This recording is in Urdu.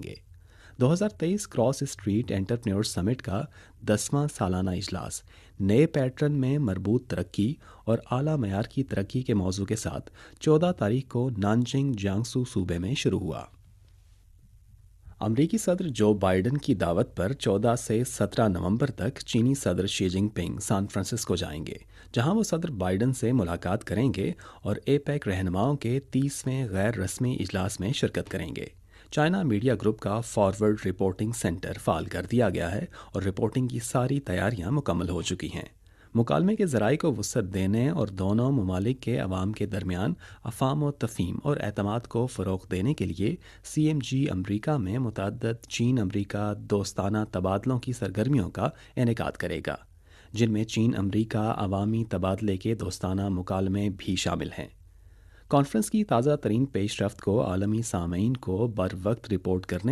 گے۔ 2023 کراس اسٹریٹ انٹرپرینور سمٹ کا 10واں سالانہ اجلاس نئے پیٹرن میں مربوط ترقی اور اعلیٰ معیار کی ترقی کے موضوع کے ساتھ 14 تاریخ کو نانجنگ جیانگسو صوبے میں شروع ہوا۔ امریکی صدر جو بائیڈن کی دعوت پر 14 سے 17 نومبر تک چینی صدر شی جن پنگ سان فرانسسکو جائیں گے، جہاں وہ صدر بائیڈن سے ملاقات کریں گے اور ایپیک رہنماؤں کے 30ویں غیر رسمی اجلاس میں شرکت کریں گے۔ چائنا میڈیا گروپ کا فارورڈ رپورٹنگ سینٹر فعال کر دیا گیا ہے اور رپورٹنگ کی ساری تیاریاں مکمل ہو چکی ہیں۔ مکالمے کے ذرائع کو وسعت دینے اور دونوں ممالک کے عوام کے درمیان افہام و تفہیم اور اعتماد کو فروغ دینے کے لیے CMG امریکہ میں متعدد چین امریکہ دوستانہ تبادلوں کی سرگرمیوں کا انعقاد کرے گا، جن میں چین امریکہ عوامی تبادلے کے دوستانہ مکالمے بھی شامل ہیں۔ کانفرنس کی تازہ ترین پیش رفت کو عالمی سامعین کو بروقت رپورٹ کرنے